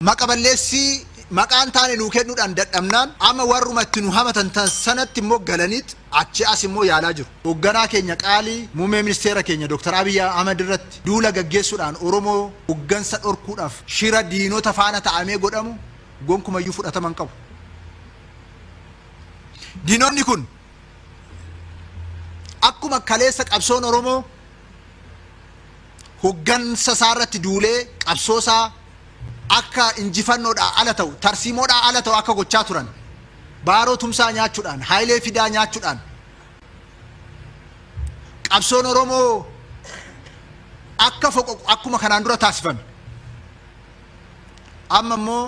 Maqaballeessi maqaan taane nuu kennuudhaan dadhabnaan amma warrumatti nu hamatan tan sanatti immoo galaniit achi as immoo yaalaa jiru. Hoogganaa keenya qaalii muummee ministeera keenya Dr. Abiy Ahmed irratti duula gaggeessuudhaan Oromoo hooggansa dhorkuudhaaf shira diinota faana ta'amee godhamu gonkumayyuu fudhataman qabu. Diinonni kun akkuma kaleessa qabsoon Oromoo hooggansa isaarratti duulee qabsoosaa akka injifannoodhaa ala ta'u tarsiimoodhaa ala ta'u akka gochaa turan baaroo tumsaa nyaachuudhaan haayilee fidaa nyaachuudhaan qabsoon Oromoo akka foqoqu akkuma kanaan dura taasifame amma immoo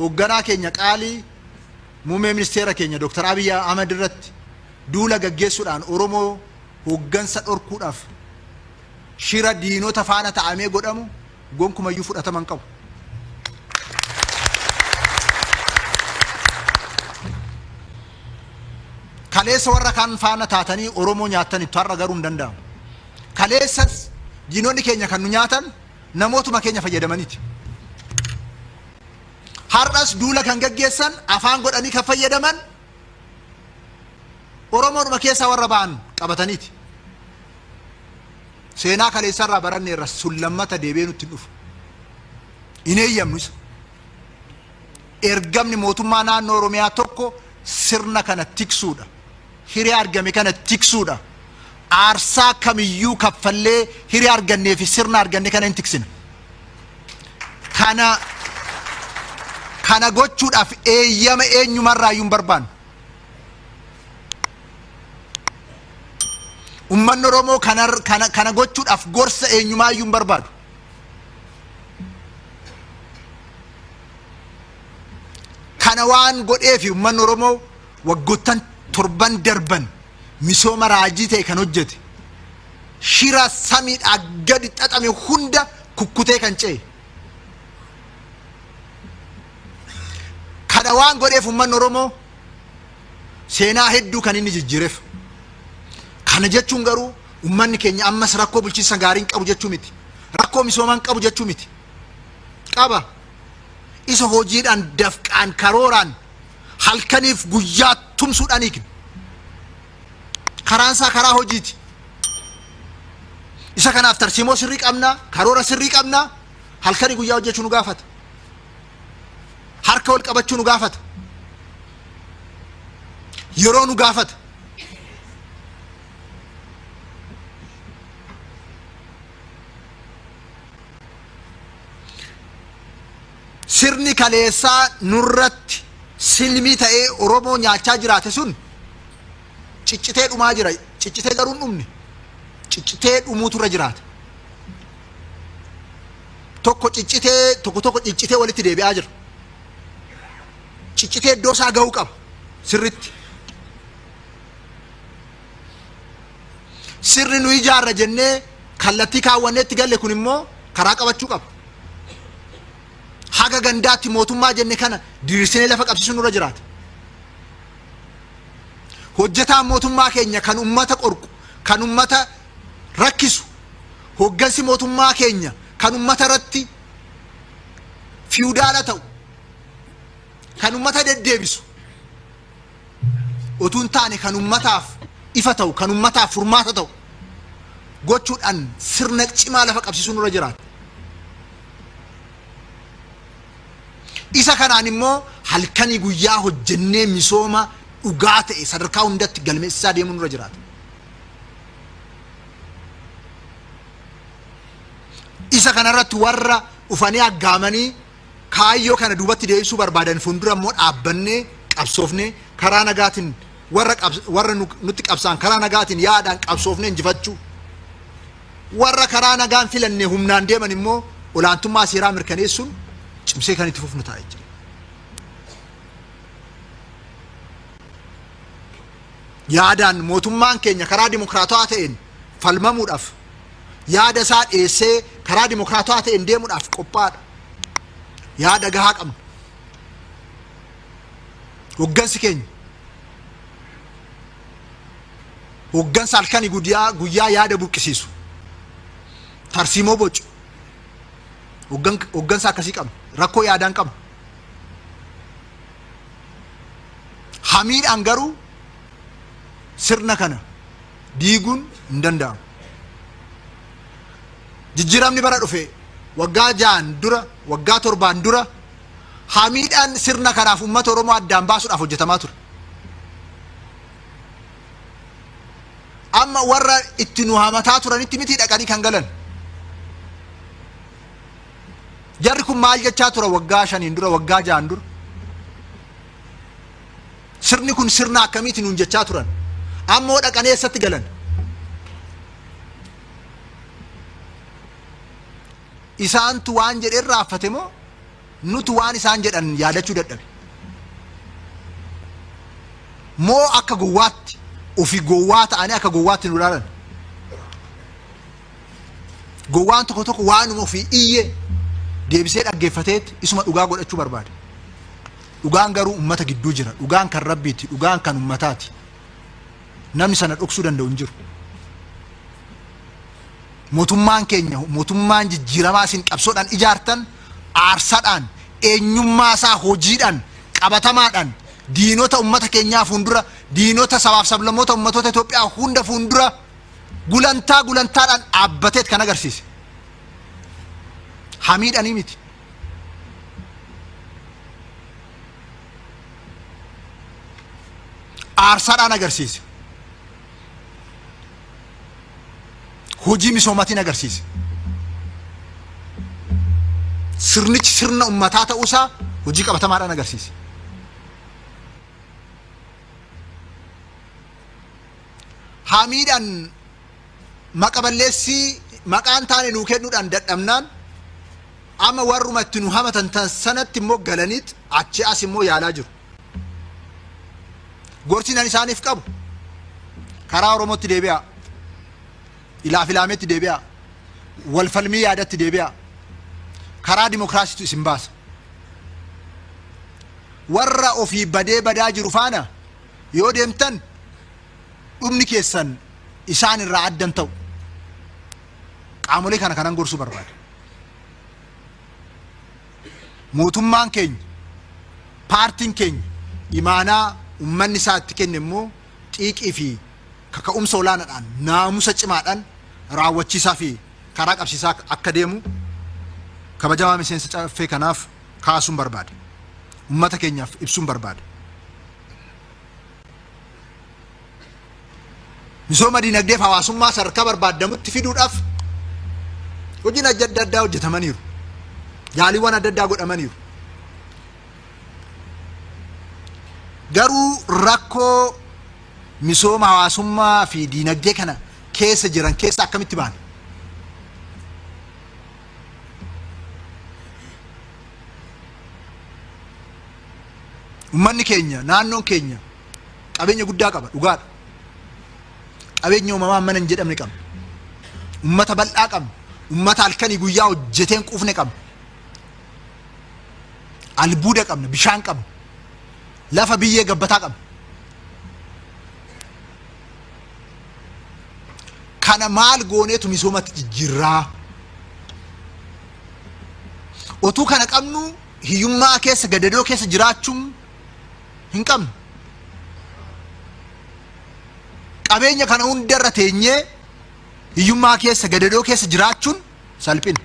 hoogganaa keenya qaalii muummee ministeera keenya Dr. Abiy Ahmed irratti duula gaggeessuudhaan Oromoo hooggansa dhorkuudhaaf shira diinota faana ta'amee godhamu gonkumayyuu fudhataman qabu. Kaleessa warra kaan faana taatanii Oromoo nyaatan itti har'a garuu hin danda'amu. Kaleessas diinonni keenya kan nu nyaatan namootuma keenya fayyadamaniiti. Har'as duula kan gaggeessan afaan godhanii kan fayyadaman Oromoodhuma keessaa warra ba'an qabataniiti. Seenaa kaleessarraa baranneerra sun lammata deebi'ee nutti dhufu. Hin eeyyamnus. Ergamni mootummaa naannoo Oromiyaa tokko sirna kana tiksuudha. Hiree argame kana tiksuudha. Aarsaa kamiyyuu kaffallee hiree argannee fi sirna arganne kana hin tiksina. Kana gochuudhaaf eeyyama eenyumarraayyuu hin barbaannu. Uummanni Oromoo kana gochuudhaaf gorsa eenyumaayyuu hin barbaadu. Kana waan godheefi uummanni Oromoo waggoottan torban darban misooma raajii ta'e kan hojjete shira samiidhaa gadi xaxame hunda kukkutee kan ce'e. Kana waan godheef uummanni Oromoo seenaa hedduu kan inni jijjiireef. Kana jechuun garuu uummanni keenya ammas rakkoo bulchiinsa gaarii hin qabu jechuu miti. Rakkoo misoomaa hin qabu jechuu miti. Qaba. Isa hojiidhaan dafqaan karooraan halkaniif guyyaa tumsuudhaan hiikne. Karaansaa karaa hojiiti. Isa kanaaf tarsiimoo sirrii qabnaa, karoora sirrii qabnaa, halkanii guyyaa hojjechuu nu gaafata. Harka wal qabachuu nu gaafata. Yeroo nu gaafata. Sirni kaleessaa nurratti silmii ta'ee Oromoo nyaachaa jiraate sun ciccitee dhumaa jira. Ciccitee garuu hin dhumne. Ciccitee dhumuutu irra jiraata. Tokko ciccitee walitti deebi'aa jira. Ciccitee iddoo isaa ga'uu qaba sirritti. Sirni nu ijaarra jennee kallattii kaawwanneetti galle kun immoo karaa qabachuu qaba. Haga gandaatti mootummaa jenne kana diriirsinee lafa qabsiisuun nurra jiraata. Hojjetaan mootummaa keenya kan ummata qorqu, kan ummata rakkisu, hooggansi mootummaa keenya kan ummata irratti fiudaala ta'u, kan ummata deddeebisu, utuun taane kan ummataaf ifa ta'u, kan ummataaf furmaata ta'u gochuudhaan sirna cimaa lafa qabsiisuun nurra jiraata. Isa kanaan immoo halkanii guyyaa hojjennee misooma dhugaa ta'e sadarkaa hundatti galmeessisaa deemuun nurra jiraata. Isa kanarratti warra dhufanii aggaamanii kaayyoo kana duubatti deebisuu barbaadan fuuldura immoo dhaabbannee qabsoofnee karaa nagaatiin warra nutti qabsaan karaa nagaatiin yaadaan qabsoofnee injifachuu. Warra karaa nagaan filannee humnaan deeman immoo olaantummaa seeraa mirkaneessuun cimsee kan itti fufnu ta'a jechuudha. Yaadaan mootummaan keenya karaa dimokiraatawaa ta'een falmamuudhaaf yaada isaa dhiyeessee karaa dimokiraatawaa ta'een deemuudhaaf qophaa'aadha. Yaada gahaa qabna. Hooggansi keenya hooggansa halkanii guyyaa yaada buqqisiisu, tarsiimoo bocu, Hooggansa akkasii qabna. Rakkoo yaadaan qabna. Hamiidhaan garuu sirna kana diiguun hin danda'amu. Jijjiiramni bara dhufe waggaa 6 dura, waggaa 7 dura hamiidhaan sirna kanaaf uummata Oromoo addaan baasuudhaaf hojjetamaa ture. Amma warra itti nu hamataa turanitti miti dhaqanii kan galan. Jarri kun maal jechaa tura waggaa 5 dura, waggaa 6 dura. Sirni kun sirna akkamiiti nuun jechaa turan. Ammoo dhaqanii eessatti galan. Isaantu waan jedhe irraanfate moo nuti waan isaan jedhan yaadachuu dadhabe. Moo akka gowwaatti ofii gowwaa ta'anii akka gowwaatti nu ilaalan. Gowwaan tokko tokko waanuma ofii iyyee deebisee dhaggeeffateet isuma dhugaa godhachuu barbaada. Dhugaan garuu ummata gidduu jira. Dhugaan kan Rabbiiti, dhugaan kan ummataati. Namni sana dhoksuu danda'u hin jiru. Mootummaan keenya, mootummaan jijjiiramaa isin qabsoodhaan ijaartan aarsaadhaan, eenyummaa isaa hojiidhaan, qabatamaadhaan diinota ummata keenyaa fuundura, diinota sabaaf sablammoota ummatoota Itoophiyaa hunda fuundura gulantaadhaan dhaabbateet kan agarsiise. Hamiidhaanii miti. Aarsaadhaan agarsiise. Hojii misoomatiin agarsiise. Sirnichi sirna ummataa ta'uusaa hojii qabatamaadhaan agarsiise. Hamiidhaan maqaballeessii maqaan taane nuu kennuudhaan dadhabnaan amma warruma itti nu hamatan tan sanatti immoo galaniit achi as immoo yaalaa jiru. Gorsinan isaaniif qabu karaa Oromootti deebi'a. Ilaaf ilaameetti deebi'a. Walfalmii yaadatti deebi'a. Karaa dimokiraasiitu isin baasa. Warra ofii badee badaa jiru faana yoo deemtan dhumni keessan isaan irraa addan ta'u. Qaamolee kana kanan gorsuu barbaada. Mootummaan keenya, paartiin keenya imaanaa ummanni isaa itti kenne immoo xiiqii fi kaka'umsa olaanaadhaan naamusa cimaadhaan raawwachiisaa fi karaa qabsiisaa akka deemu kabajamaa miseensa caffee kanaaf kaasuun barbaada. Ummata keenyaaf ibsuun barbaada. Misooma dinagdeef hawaasummaa sadarkaa barbaadamutti fiduudhaaf hojiin adda addaa hojjetamaniiru. Yaaliiwwan adda addaa godhamaniiru. Garuu rakkoo misooma hawaasummaa fi dinagdee kana keessa jiran keessa akkamitti ba'an? Ummanni keenya, naannoon keenya qabeenya guddaa qaba, dhugaadha. Qabeenya uumamaa mana hin jedhamne qabna. Ummata bal'aa qabna. Ummata halkanii guyyaa hojjeteen quufne qabna. Albuuda qabna, bishaan qabna. Lafa biyyee gabbataa qabna. Kana maal gooneetu misoomatti jijjiirraa? Otuu kana qabnu hiyyummaa keessa gadadoo keessa jiraachuun hin qabnu. Qabeenya kana hundarra teenyee hiyyummaa keessa gadadoo keessa jiraachuun salphina.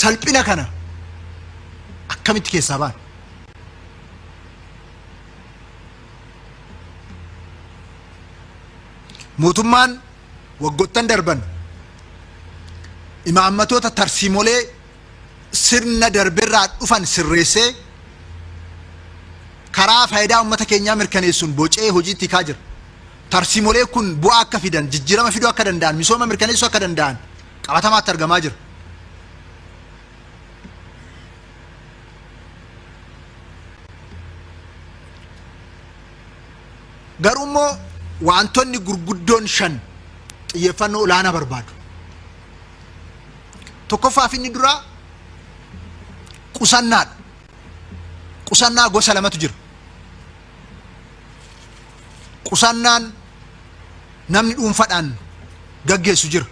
Salphina kana akkamitti keessaa baana? Mootummaan waggoottan darban imaammatoota tarsiimolee sirna darbeerraa dhufan sirreessee karaa faayidaa uummata keenyaa mirkaneessuun bocee hojiitti hiikaa jira. Tarsiimolee kun bu'aa akka fidan, jijjiirama fiduu akka danda'an, misooma mirkaneessuu akka danda'an qabatamaatti argamaa jira. Garuu immoo wantoonni gurguddoon 5 xiyyeeffannoo olaanaa barbaadu. Tokkoffaa fi inni duraa qusannaadha. qusannaa gosa lamatu jira. Qusannaan namni dhuunfaadhaan gaggeessu jira.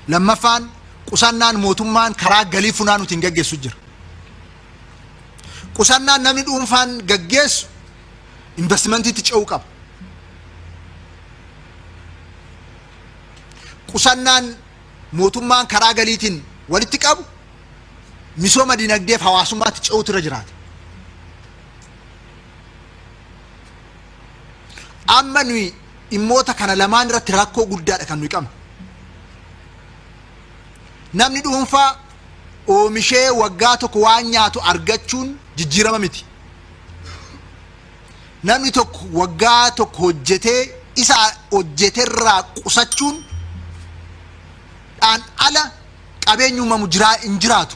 Lammaffaan qusannaan mootummaan karaa galii funaanuutiin gaggeessu jira. Qusannaan namni dhuunfaan gaggeessu investimantiitti ce'uu qaba. Qusannaan mootummaan karaa galiitiin walitti qabu misooma dinagdeef hawaasummaatti ce'uutu irra jiraata. Amma nuyi dhimmoota kana lamaan irratti rakkoo guddaadha kan nuyi qabnu. Namni dhuunfaa oomishee waggaa tokko waan nyaatu argachuun jijjiirama miti. Namni tokko waggaa tokko hojjetee isa hojjeterraa qusachuun dhaan ala qabeenyi uumamu hin jiraatu.